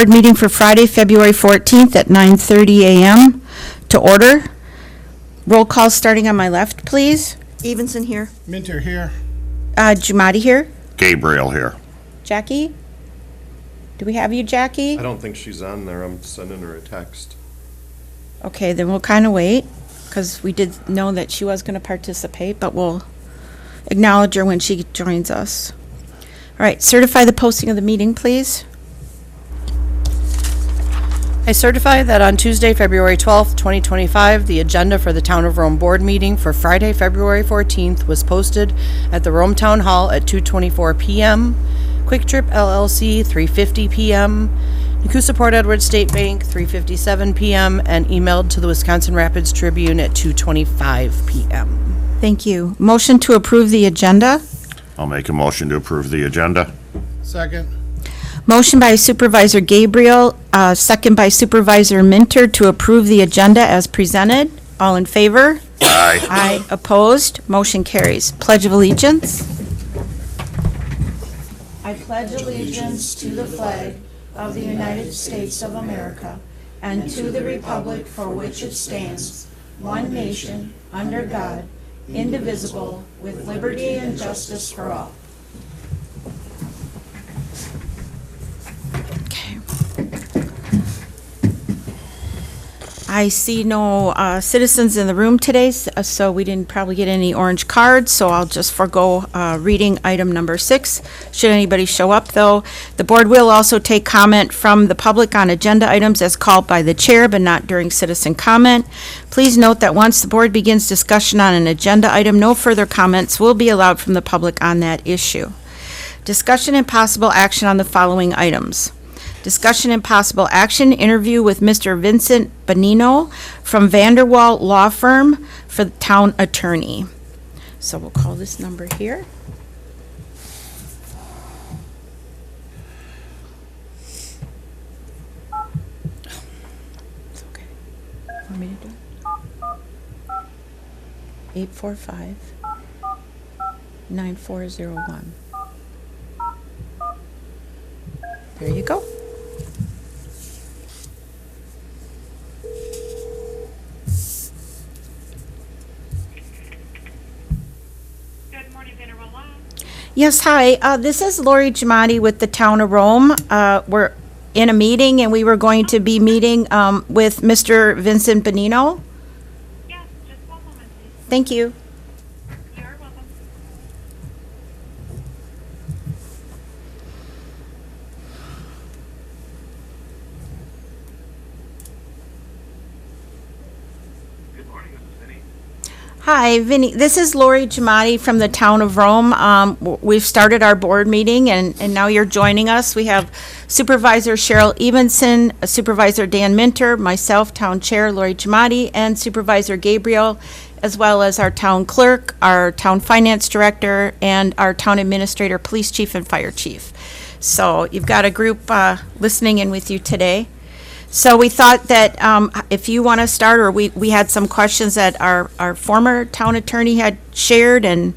Board meeting for Friday, February 14th at 9:30 a.m. to order. Roll call starting on my left, please. Evenson here. Minter here. Jumati here. Gabriel here. Jackie? Do we have you, Jackie? I don't think she's on there. I'm sending her a text. Okay, then we'll kind of wait, because we did know that she was going to participate, but we'll acknowledge her when she joins us. All right, certify the posting of the meeting, please. I certify that on Tuesday, February 12th, 2025, the agenda for the Town of Rome Board meeting for Friday, February 14th was posted at the Rome Town Hall at 2:24 p.m., Quick Trip LLC 3:50 p.m., Nakusa Port Edward State Bank 3:57 p.m., and emailed to the Wisconsin Rapids Tribune at 2:25 p.m. Thank you. Motion to approve the agenda. I'll make a motion to approve the agenda. Second. Motion by Supervisor Gabriel, second by Supervisor Minter to approve the agenda as presented. All in favor? Aye. Aye. Opposed? Motion carries. Pledge of Allegiance. I pledge allegiance to the flag of the United States of America and to the republic for which it stands, one nation, under God, indivisible, with liberty and justice for all. Okay. I see no citizens in the room today, so we didn't probably get any orange cards, so I'll just forego reading item number 6. Should anybody show up, though, the board will also take comment from the public on agenda items as called by the chair, but not during citizen comment. Please note that once the board begins discussion on an agenda item, no further comments will be allowed from the public on that issue. Discussion and possible action on the following items. Discussion and possible action, interview with Mr. Vincent Bonino from Vanderwall Law Firm for the town attorney. So we'll call this number here. It's okay. Want me to do it? 845-9401. There you go. Good morning, Vanderwall Law. Yes, hi. This is Lori Giamatti with the Town of Rome. We're in a meeting, and we were going to be meeting with Mr. Vincent Bonino. Yes, just one moment, please. Thank you. You're welcome. Good morning, this is Vinny. Hi, Vinny. This is Lori Giamatti from the Town of Rome. We've started our board meeting, and now you're joining us. We have Supervisor Cheryl Evenson, Supervisor Dan Minter, myself, Town Chair Lori Giamatti, and Supervisor Gabriel, as well as our Town Clerk, our Town Finance Director, and our Town Administrator, Police Chief, and Fire Chief. So you've got a group listening in with you today. So we thought that if you want to start, or we had some questions that our former town attorney had shared and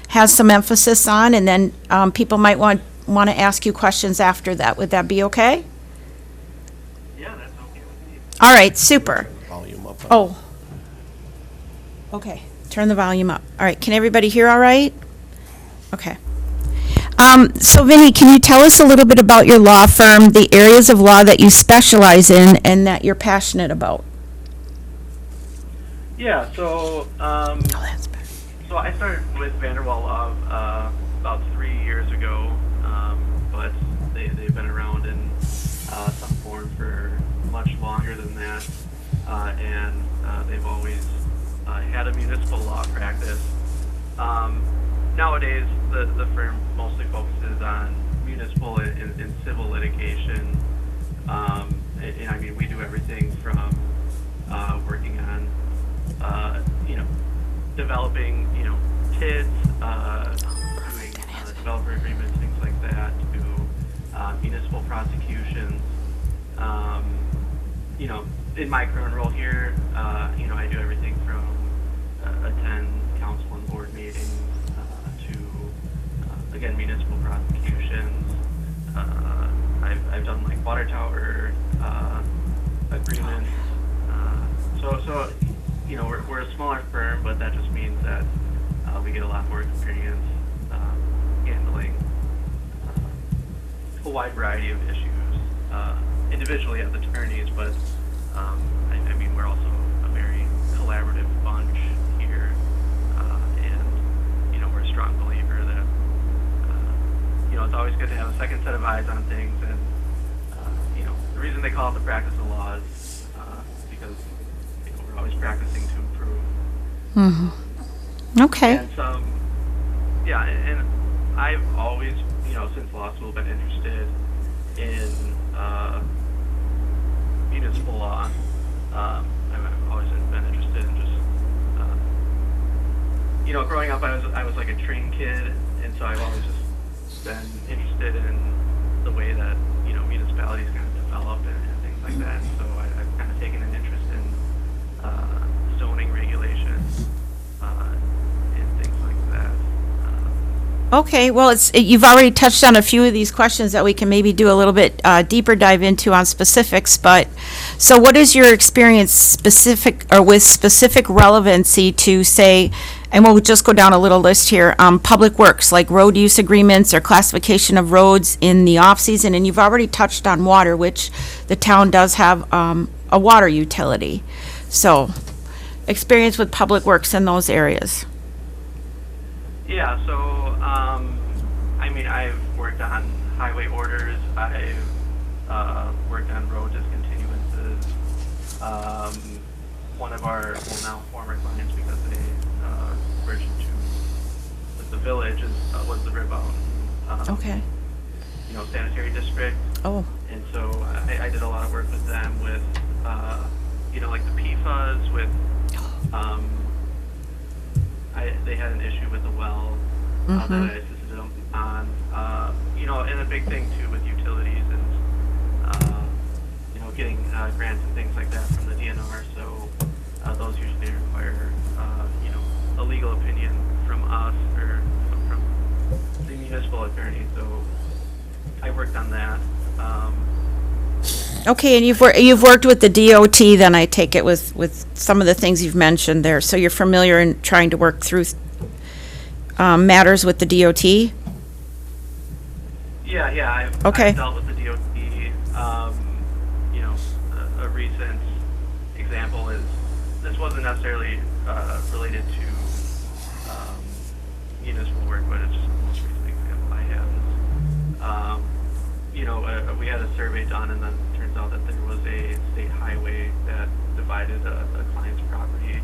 has some emphasis on, and then people might want to ask you questions after that. Would that be okay? Yeah, that's okay with me. All right, super. Volume up. Oh. Okay, turn the volume up. All right, can everybody hear all right? Okay. So Vinny, can you tell us a little bit about your law firm, the areas of law that you specialize in and that you're passionate about? Yeah, so Oh, that's better. so I started with Vanderwall Law about 3 years ago, but they've been around in some form for much longer than that, and they've always had a municipal law practice. Nowadays, the firm mostly focuses on municipal and civil litigation. And I mean, we do everything from working on, developing, TIDs, doing developer agreements, things like that, to municipal prosecutions. In my current role here, I do everything from attend council and board meetings to, again, municipal prosecutions, I've done like water tower agreements. So you know, we're a smaller firm, but that just means that we get a lot more experience handling a wide variety of issues individually as attorneys, but I mean, we're also a very collaborative bunch here, and you know, we're a strong believer that you know, it's always good to have a second set of eyes on things, and you know, the reason they call it the practice of law is because you know, we're always practicing to improve. Okay. And yeah, and I've always, you know, since law school, been interested in municipal law. I've always been interested in just, you know, growing up, I was like a train kid, and so I've always just been interested in the way that, you know, municipalities kind of develop and things like that. So I've kind of taken an interest in zoning regulations and things like that. Okay, well, you've already touched on a few of these questions that we can maybe do a little bit deeper dive into on specifics, but, so what is your experience specific, or with specific relevancy to, say, and we'll just go down a little list here, public works, like road use agreements or classification of roads in the off-season, and you've already touched on water, which the town does have a water utility. So, experience with public works in those areas. Yeah, so, I mean, I've worked on highway orders, I've worked on road discontinuances. One of our, well, now former clients, because they merged into with the village, was the Rib Mountain, Okay. you know, sanitary district. Oh, And so I did a lot of work with them with, you know, like the PFAS, with, they had an issue with the well that I assisted them on. You know, and a big thing too with utilities is, you know, getting grants and things like that from the DNR. So those usually require, you know, a legal opinion from us or from the municipal attorney. So I worked on that. okay, and you've worked with the DOT, then I take it, with some of the things you've mentioned there, so you're familiar in trying to work through matters with the DOT? Yeah, Okay. I've dealt with the DOT. You know, a recent example is, this wasn't necessarily related to municipal work, but it's just the most recent example I have is, you know, we had a survey done, and then it turns out that there was a state highway that divided a client's property.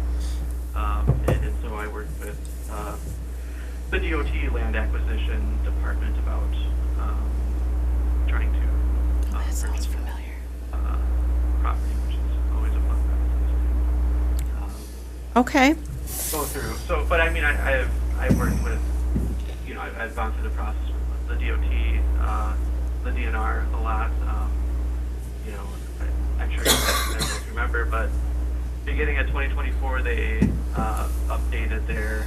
And so I worked with the DOT Land Acquisition Department about trying to purchase property, which is always a fun process. Okay, Go through. So, but I mean, I've worked with, you know, I've gone through the process with the DOT, the DNR a lot. You know, I'm sure you guys remember, but beginning of 2024, they updated their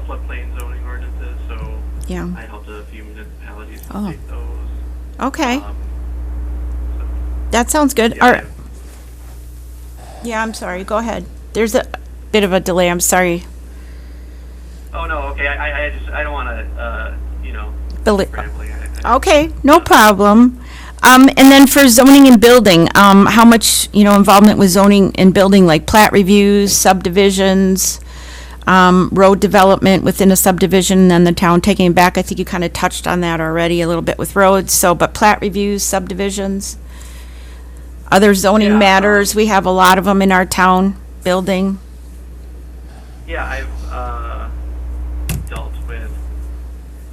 floodplain zoning ordinances. So yeah, I helped a few municipalities Oh. update those. okay, So, that sounds good. yeah, All right. Yeah, I'm sorry, go ahead. There's a bit of a delay, I'm sorry. Oh no, okay. I don't want to, you know, Beli- rambling. Okay, no problem. And then for zoning and building, how much, involvement with zoning and building, like plat reviews, subdivisions, road development within a subdivision, and then the town taking it back? I think you kind of touched on that already a little bit with roads, but plat reviews, subdivisions, other zoning Yeah, matters, we have a lot of them in our town, building. Yeah, I've dealt with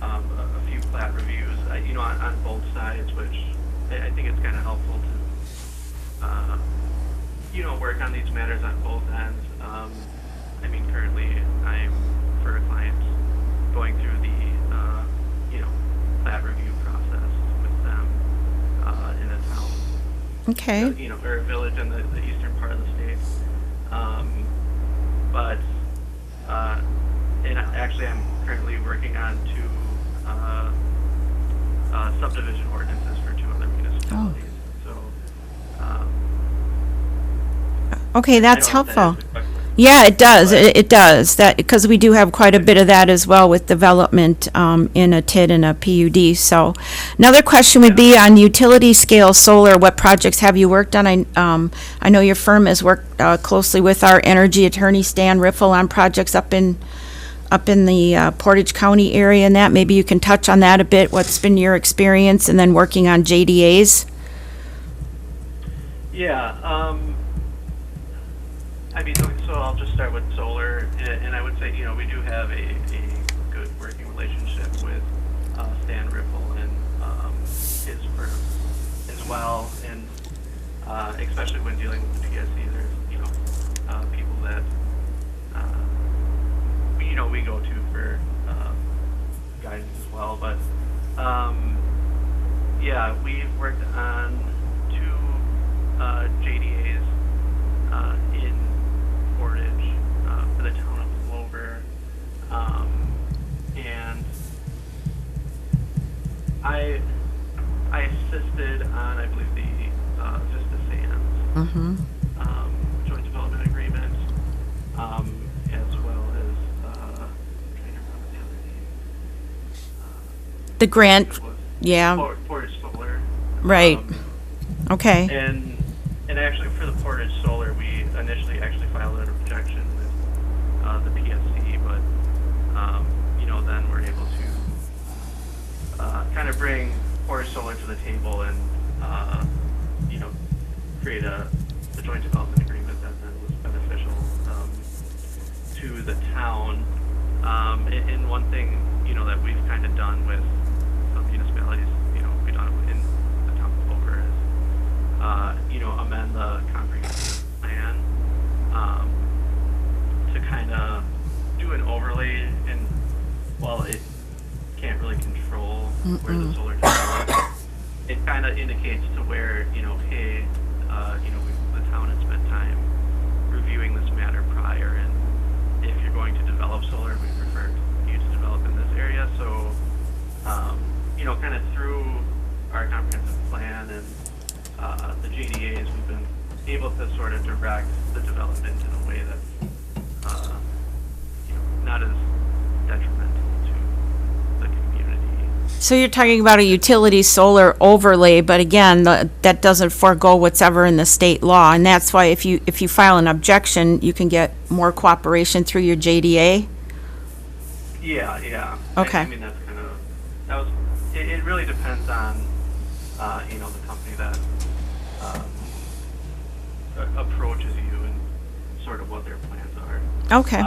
a few plat reviews, on both sides, which I think it's kind of helpful to, work on these matters on both ends. I mean, currently, I'm, for a client, going through the, plat review process with them in a town. Okay, Or a village in the eastern part of the state. And actually I'm currently working on two subdivision ordinances for 2 other municipalities. So, Okay, that's I don't know if that helpful. answers the question. Yeah, it does. It does. That, because we do have quite a bit of that as well with development in a TID and a PUD. So another question would be on utility scale solar. What projects have you worked on? I know your firm has worked closely with our energy attorney, Stan Riffle, on projects up in the Portage County area and that. Maybe you can touch on that a bit. What's been your experience and then working on JDAs? Yeah, I mean, so I'll just start with solar, and I would say, we do have a good working relationship with Stan Riffle and his firm as well, and especially when dealing with the PSC, there's, people that, we go to for guidance as well, but, yeah, we've worked on 2 JDAs in Portage for the town of Clover, and I assisted on, I believe, the Vista Sands joint development agreement, as well as trying to remember the other name. The grant, It was yeah, Portage Solar. right. Okay. And actually, for the Portage Solar, we initially actually filed an objection with the PSC, but then we're able to kind of bring Portage Solar to the table and create a joint development agreement that then was beneficial to the town. And one thing that we've kind of done with some municipalities, we've done it in the town of Clover is amend the comprehensive plan to kind of do an overlay, and while it can't really control where the solar develops, it kind of indicates to where, hey, the town had spent time reviewing this matter prior, and if you're going to develop solar, we prefer you to develop in this area. So, kind of through our comprehensive plan and the JDAs, we've been able to sort of direct the development in a way that's, not as detrimental to the community. So you're talking about a utility solar overlay, but again, that doesn't forego what's ever in the state law, and that's why if you file an objection, you can get more cooperation through your JDA? Yeah, yeah. Okay. I mean, it really depends on, the company that approaches you and sort of what their plans are. Okay.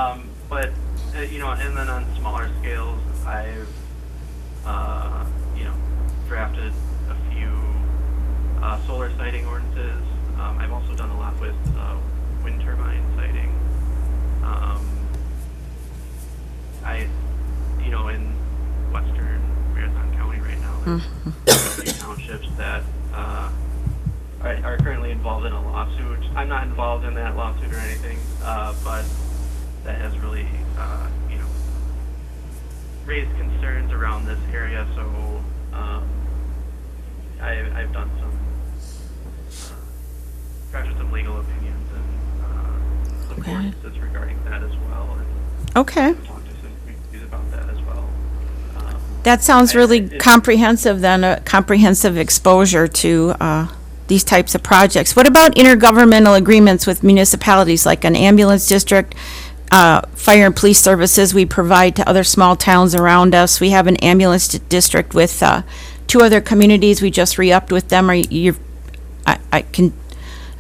But, and then on smaller scales, I've, drafted a few solar siting ordinances. I've also done a lot with wind turbine siting. In western Marathon County right now, there's a few townships that are currently involved in a lawsuit. I'm not involved in that lawsuit or anything, but that has really, raised concerns around this area. So I've done drafted some legal opinions and some Okay. ordinances regarding that as well, and Okay. talked to some communities about that as well. That sounds really it- comprehensive then, a comprehensive exposure to these types of projects. What about intergovernmental agreements with municipalities, like an ambulance district, fire and police services we provide to other small towns around us? We have an ambulance district with 2 other communities. We just re-upped with them. I can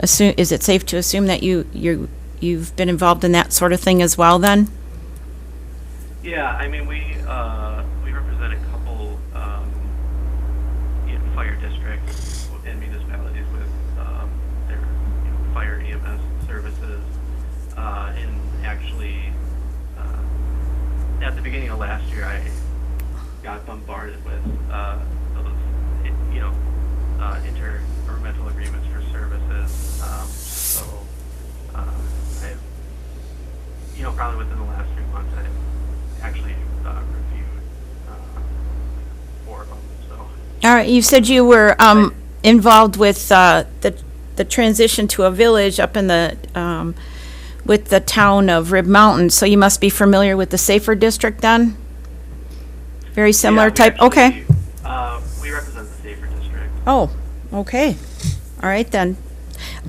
assume, is it safe to assume that you've been involved in that sort of thing as well then? Yeah, I mean, we represent a couple fire districts and municipalities with their fire EMS services, and actually at the beginning of last year, I got bombarded with those intergovernmental agreements for services. So I've probably within the last 3 months, I've actually reviewed right, you said you were involved with the transition to a village up in the, with the town of Rib Mountain, so you must be familiar with the Safer District then? Very similar Yeah, we type, okay. actually, we represent the Safer District. Oh, okay. All right then.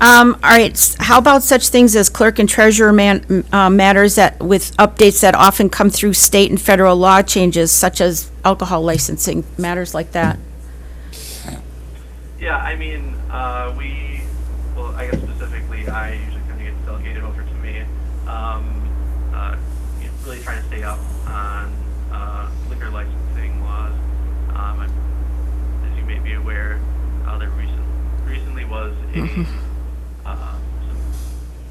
All right, how about such things as clerk and treasurer matters that, with updates that often come through state and federal law changes, such as alcohol licensing, matters like that? Yeah, I mean, well, I guess specifically, I usually kind of get delegated over to me. Really trying to stay up on liquor licensing laws. As you may be aware, there recently was some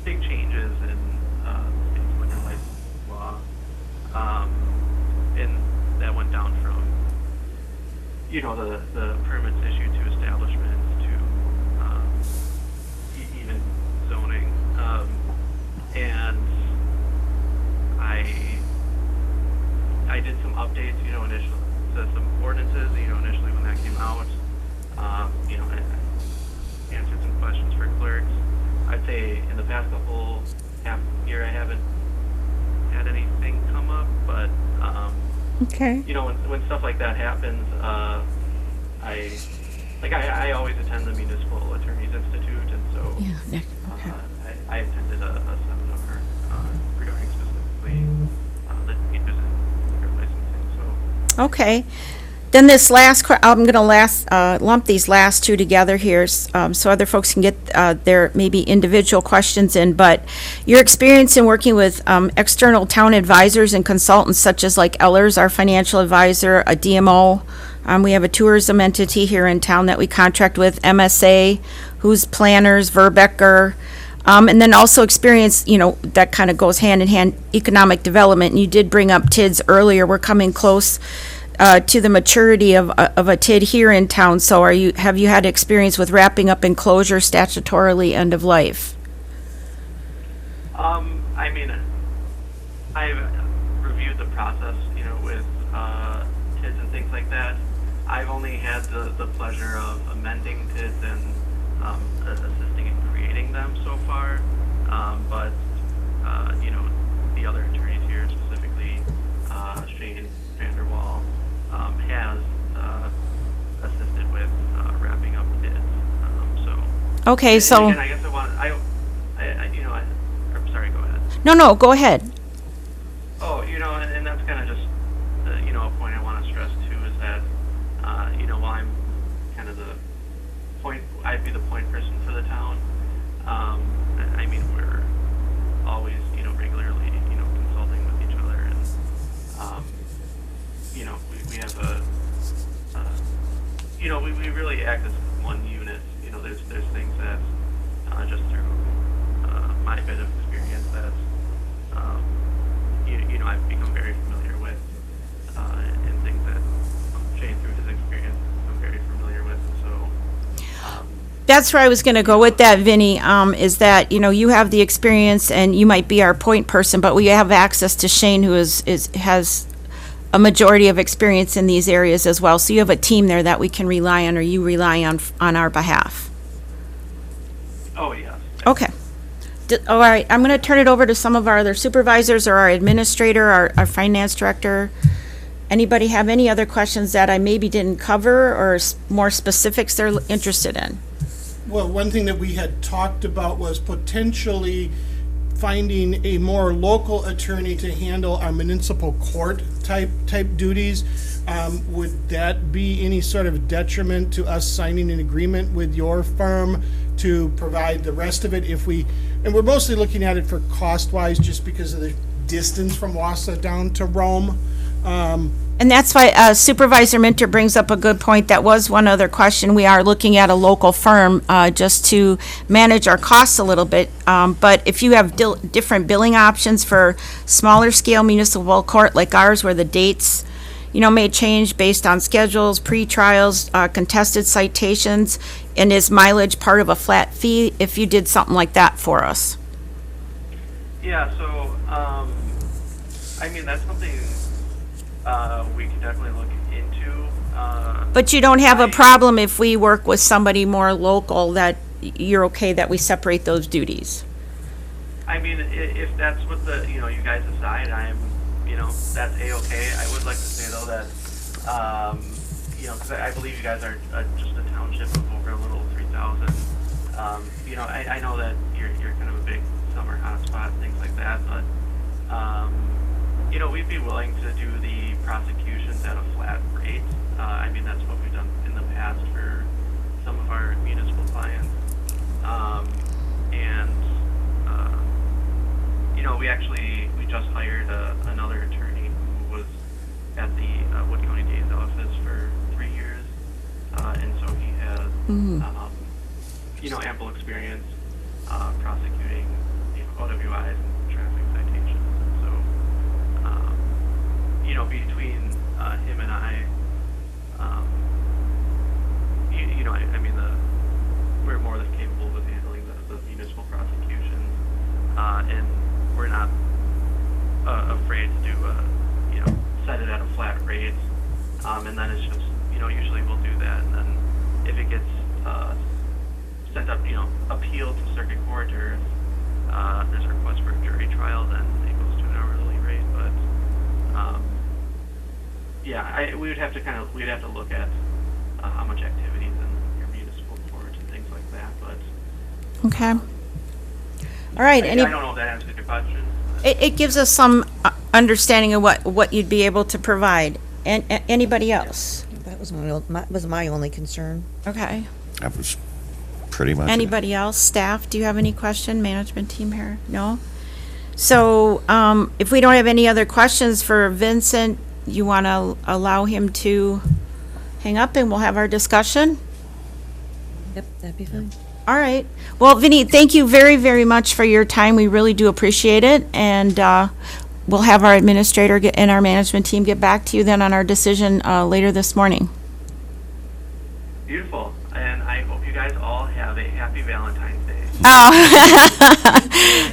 big changes in the state's liquor license law, and that went down from the permits issued to establishments to even zoning, and I did some updates, initially to some ordinances, initially when that came out, I answered some questions for clerks. I'd say in the past half year, I haven't had anything come up, but Okay. when stuff like that happens, I always attend the Municipal Attorneys Institute, and so Yeah, okay. I attended a seminar regarding specifically the changes in liquor licensing. So Okay. Then this I'm going to lump these last two together here, so other folks can get their maybe individual questions in. But your experience in working with external town advisors and consultants, such as like Ellers, our financial advisor, a DMO. We have a tourism entity here in town that we contract with, MSA, who's planners, Verbecker. And then also experience, that kind of goes hand in hand, economic development. And you did bring up TIDs earlier. We're coming close to the maturity of a TID here in town. So have you had experience with wrapping up enclosure statutorily end of life? I mean, I've reviewed the process, with TIDs and things like that. I've only had the pleasure of amending TIDs and assisting in creating them so far. But the other attorneys here, specifically Shane Vanderwall, has assisted with wrapping up TIDs. Okay, And so, again, I guess I'm sorry, go ahead. no, go ahead. Oh, and that's kind of just, a point I want to stress too is that, while I'm kind of I'd be the point person for the town. I mean, we're always, regularly, consulting with each other, and, we have we really act as one unit. There's things that, just through my bit of experience that, I've become very familiar with, and things that Shane, through his experience, I'm very familiar with, and so. That's where I was going to go with that, Vinny, is that, you have the experience and you might be our point person, but we have access to Shane, who has a majority of experience in these areas as well. So you have a team there that we can rely on, or you rely on our behalf. Oh, yes. Okay. All right, I'm going to turn it over to some of our other supervisors or our administrator, our finance director. Anybody have any other questions that I maybe didn't cover, or more specifics they're interested in? Well, one thing that we had talked about was potentially finding a more local attorney to handle our municipal court type duties. Would that be any sort of detriment to us signing an agreement with your firm to provide the rest of it and we're mostly looking at it for cost-wise, just because of the distance from Wausau down to Rome. And that's why Supervisor Minter brings up a good point. That was one other question. We are looking at a local firm just to manage our costs a little bit. But if you have different billing options for smaller scale municipal court like ours, where the dates, may change based on schedules, pre-trials, contested citations, and is mileage part of a flat fee if you did something like that for us? Yeah, so, I mean, that's something we can definitely look into. But you don't have a problem if we work with somebody more local, that you're okay that we separate those duties? I mean, if that's what you guys decide, that's A-okay. I would like to say though that, because I believe you guys are just a township of over a little 3,000. I know that you're kind of a big summer hotspot and things like that, but, we'd be willing to do the prosecutions at a flat rate. That's what we've done in the past for some of our municipal clients. We just hired another attorney who was at the Wood County DA's office for 3 years, and so he has, ample experience prosecuting, OWIs and traffic citations. And so, between him and I, we're more than capable of handling the municipal prosecutions, and we're not afraid to do set it at a flat rate, and then it's just usually we'll do that, and then if it gets sent up appealed to circuit court, or if there's a request for a jury trial, then it goes to an hourly rate. But we'd have to look at how much activities in your municipal court and things like that. But Okay. All right. I don't know if that answers your question. It gives us some understanding of what you'd be able to provide. And anybody else? That was my only concern. Okay. That was pretty much it. Anybody else? Staff, do you have any question? Management team here? No? So if we don't have any other questions for Vincent, you want to allow him to hang up and we'll have our discussion? Yep, that'd be fine. All right. Well, Vinny, thank you very, very much for your time. We really do appreciate it. And we'll have our administrator and our management team get back to you then on our decision later this morning. Beautiful, and I hope you guys all have a happy Valentine's Day. Oh,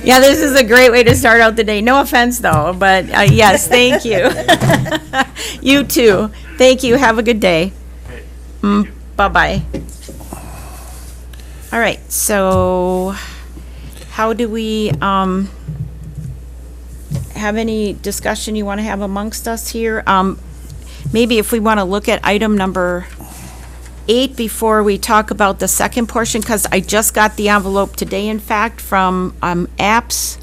yeah, this is a great way to start out the day. No offense, though, but yes, thank you. You too. Thank you. Have a good day. Great. Thank you. Bye-bye. All right, so how do we have any discussion you want to have amongst us here? Maybe if we want to look at item number 8 before we talk about the second portion, because I just got the envelope today, in fact, from Apps,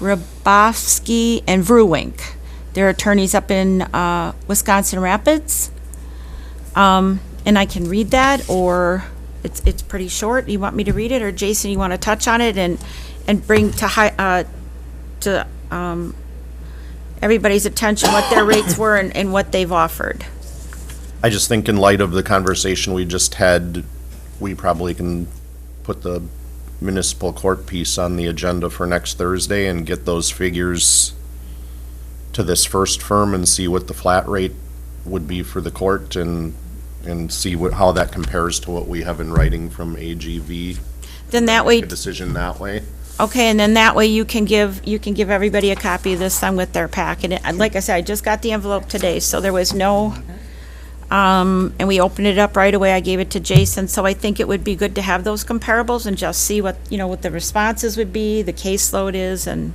Rabowski, and Vrewink. They're attorneys up in Wisconsin Rapids. And I can read that, or it's pretty short. You want me to read it, or Jason, you want to touch on it and bring to everybody's attention what their rates were and what they've offered? I just think in light of the conversation we just had, we probably can put the municipal court piece on the agenda for next Thursday and get those figures to this first firm and see what the flat rate would be for the court and see how that compares to what we have in writing from AGV. Then that way, Make a decision that way. okay, and then that way you can give everybody a copy of this then with their packet. And like I said, I just got the envelope today, so there was no, and we opened it up right away. I gave it to Jason, so I think it would be good to have those comparables and just see what the responses would be, the caseload is, and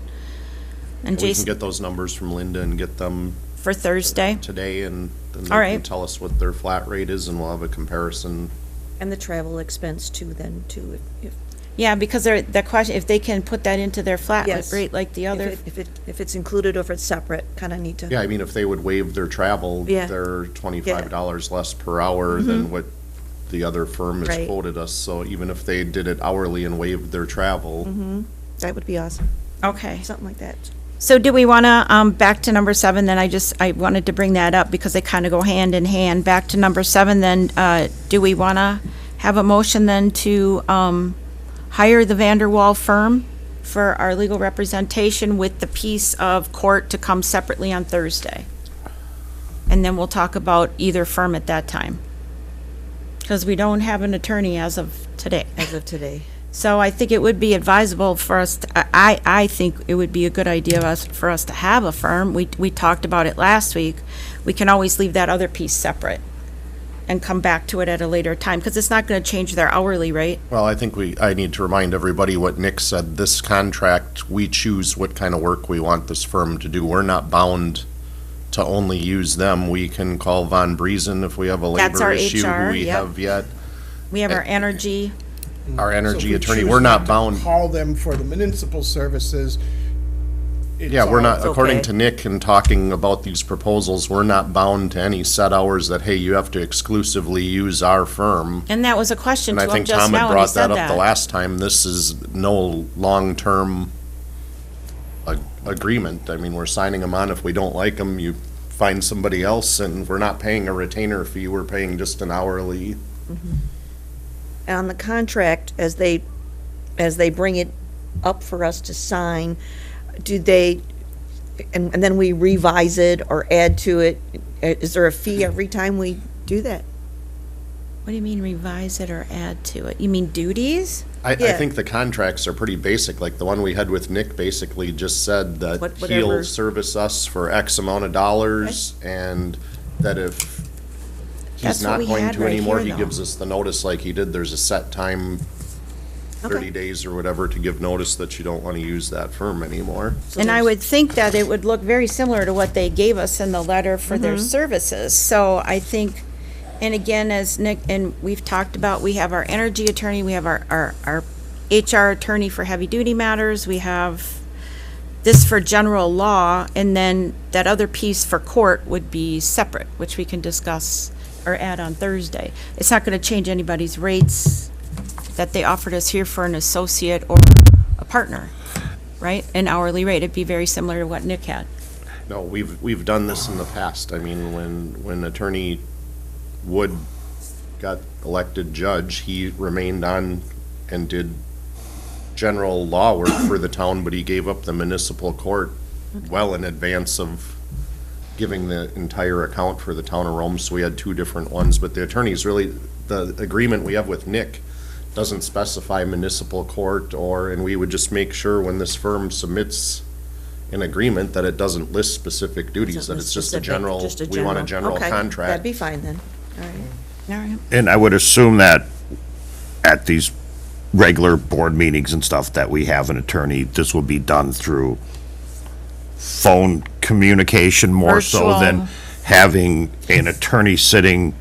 We can Jason, get those numbers from Linda and get them for Thursday. today, and then All they can right. tell us what their flat rate is, and we'll have a comparison. And the travel expense too, then, too, if Yeah, because the question, if they can put that into their flat Yes. rate like the other, if it's included or if it's separate, kind of need to. Yeah, I mean, if they would waive their travel, Yeah. they're $25 less per hour than what the other firm has Right. quoted us. So even if they did it hourly and waived their travel, That would be awesome, okay. something like that. So do we want to, back to number 7, then I wanted to bring that up because they kind of go hand in hand. Back to number 7, then, do we want to have a motion then to hire the Vanderwall firm for our legal representation with the piece of court to come separately on Thursday? And then we'll talk about either firm at that time. Because we don't have an attorney as of today. As of today. So I think it would be advisable for us, I think it would be a good idea for us to have a firm. We talked about it last week. We can always leave that other piece separate. and come back to it at a later time, because it's not going to change their hourly rate. Well, I think I need to remind everybody what Nick said. This contract, we choose what kind of work we want this firm to do. We're not bound to only use them. We can call Von Briesen if we have a That's labor our issue HR, who we yep. have yet. We have our energy. Our So if energy we attorney, choose we're not to bound. Call them for the municipal services. Yeah, we're not, It's according okay. to Nick and talking about these proposals, we're not bound to any set hours that, hey, you have to exclusively use our firm. And that was a question And to I him think just Tom had now, and he brought said that up the that. last time. This is no long-term agreement. I mean, we're signing them on. If we don't like them, you find somebody else, and we're not paying a retainer fee. We're paying just an hourly. On the contract, as they bring it up for us to sign, do they, and then we revise it or add to it? Is there a fee every time we do that? What do you mean revise it or add to it? You mean duties? I Yeah. think the contracts are pretty basic, like the one we had with Nick basically just said that Whatever. he'll service us for X amount of dollars, and that if That's he's what not we going had to right anymore, here, he though. gives us the notice like he did. There's a set time, 30 Okay. days or whatever, to give notice that you don't want to use that firm anymore. And I would think that it would look very similar to what they gave us in the letter for their Mm-hmm. services. So I think, and again, as Nick, and we've talked about, we have our energy attorney, we have our HR attorney for heavy-duty matters, we have this for general law, and then that other piece for court would be separate, which we can discuss or add on Thursday. It's not going to change anybody's rates that they offered us here for an associate or a partner, right? An hourly rate. It'd be very similar to what Nick had. No, we've done this in the past. I mean, when Attorney Wood got elected judge, he remained on and did general law work for the town, but he gave up the municipal court well in advance of giving the entire account for the town of Rome, so we had two different ones. But the attorneys really, the agreement we have with Nick doesn't specify municipal court and we would just make sure when this firm submits an agreement that it doesn't list specific duties, that it's just a general, we want a general Okay, contract. that'd be fine then. All right. All right. And I would assume that at these regular board meetings and stuff that we have an attorney, this will be done through phone communication more so than Virtual. having an attorney sitting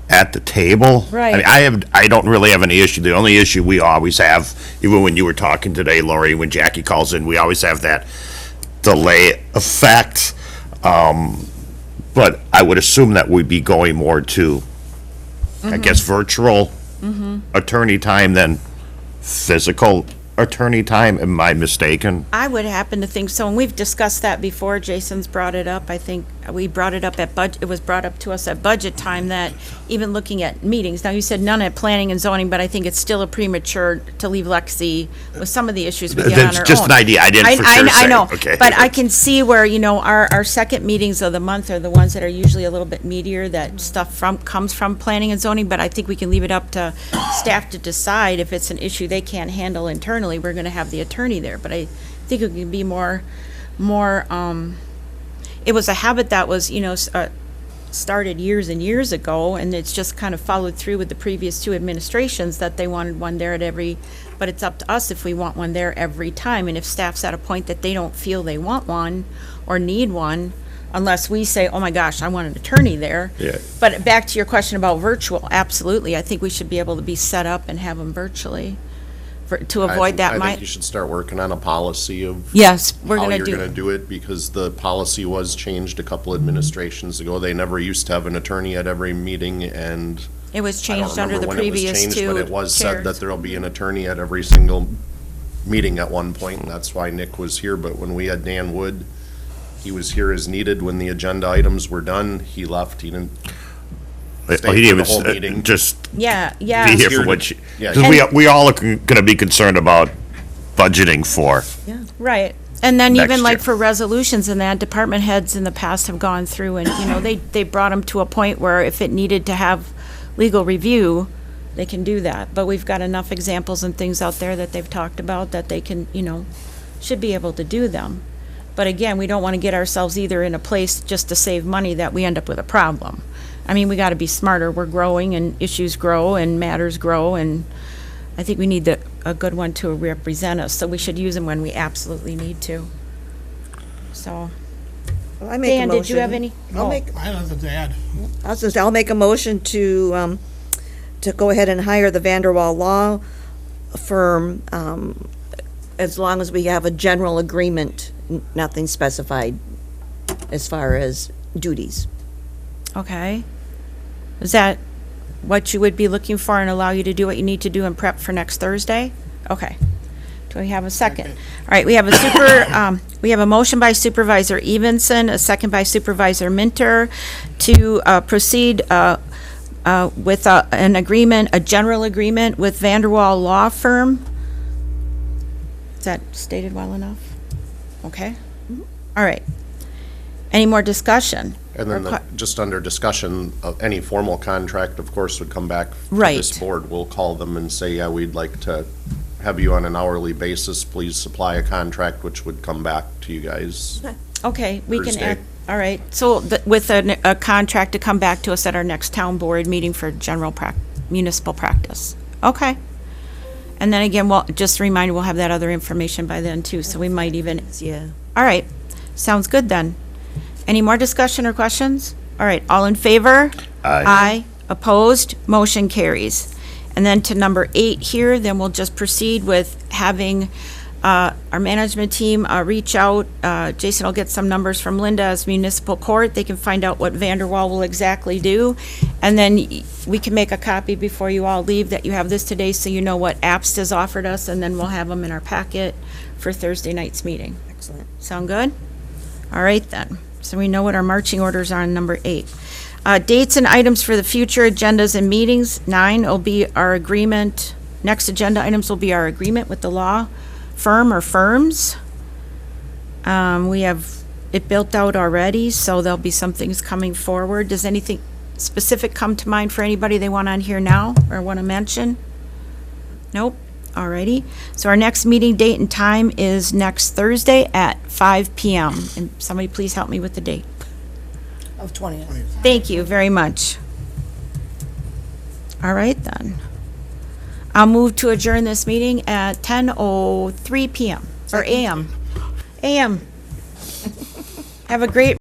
at the table. Right. I mean, I don't really have any issue. The only issue we always have, even when you were talking today, Lori, when Jackie calls in, we always have that delay effect. But I would assume that we'd be going more to, I guess, virtual attorney time than physical attorney time. Am I mistaken? I would happen to think so, and we've discussed that before. Jason's brought it up. I think we brought it up it was brought up to us at budget time that even looking at meetings, now you said none at planning and zoning, but I think it's still a premature to leave Lexi with some of the issues we get on That's our own. just an idea. I didn't for sure I say. know, Okay. but I can see where, our second meetings of the month are the ones that are usually a little bit meatier, that stuff comes from planning and zoning, but I think we can leave it up to staff to decide if it's an issue they can't handle internally. We're gonna have the attorney there, but I think it can be more, it was a habit that was, started years and years ago, and it's just kind of followed through with the previous two administrations that they wanted one there but it's up to us if we want one there every time, and if staff's at a point that they don't feel they want one or need one, unless we say, oh my gosh, I want an attorney there. Yeah. But back to your question about virtual, absolutely, I think we should be able to be set up and have them virtually to avoid that. I think you should start working on a policy of Yes, we're how gonna you're do. gonna do it, because the policy was changed a couple administrations ago. They never used to have an attorney at every meeting, and It was I don't changed under remember the when it was previous changed, two but it was said that chairs. there'll be an attorney at every single meeting at one point, and that's why Nick was here. But when we had Dan Wood, he was here as needed. When the agenda items were done, he left. He didn't He for didn't the whole even meeting. just Yeah, be yeah. here Here for to- what you, yeah. because we all are gonna be concerned about budgeting for. Right. And then Next even like year. for resolutions and that, department heads in the past have gone through and, they brought them to a point where if it needed to have legal review, they can do that. But we've got enough examples and things out there that they've talked about that they can, should be able to do them. But again, we don't want to get ourselves either in a place just to save money that we end up with a problem. I mean, we gotta be smarter. We're growing and issues grow and matters grow, and I think we need a good one to represent us, so we should use them when we absolutely need to. So, Well, I make a Dan, did you have motion- any? I'll Oh. make, I have nothing to add. I was gonna say, I'll make a motion to go ahead and hire the Vanderwall Law Firm, as long as we have a general agreement, nothing specified as far as duties. Okay. Is that what you would be looking for and allow you to do what you need to do and prep for next Thursday? Okay. Do we have a second? All right, we have we have a motion by Supervisor Evenson, a second by Supervisor Minter to proceed with an agreement, a general agreement with Vanderwall Law Firm. Is that stated well enough? Okay. All right. Any more discussion? And then, Or que- just under discussion, of any formal contract, of course, would come back to Right. this board. We'll call them and say, yeah, we'd like to have you on an hourly basis. Please supply a contract, which would come back to you guys. Okay, we can Thursday. add, all right, so with a contract to come back to us at our next town board meeting for general municipal practice. Okay. And then again, well, just a reminder, we'll have that other information by then too, so we might even, Yeah. all right, sounds good then. Any more discussion or questions? All right, all in favor? Aye. Opposed? Motion carries. And then to number 8 here, then we'll just proceed with having our management team reach out. Jason will get some numbers from Linda as municipal court. They can find out what Vanderwall will exactly do. And then we can make a copy before you all leave that you have this today, so you know what APST has offered us, and then we'll have them in our packet for Thursday night's meeting. Excellent. Sound good? All right then. So we know what our marching orders are on number 8. Dates and items for the future agendas and meetings. 9 will be our agreement. Next agenda items will be our agreement with the law firm or firms. We have it built out already, so there'll be some things coming forward. Does anything specific come to mind for anybody they want on here now or want to mention? Nope. Alrighty. So our next meeting date and time is next Thursday at 5 p.m. And somebody please help me with the date. Of 20th. Thank you very much. All right then. I'll move to adjourn this meeting at 10:03 p.m. or a.m. a.m. Have a great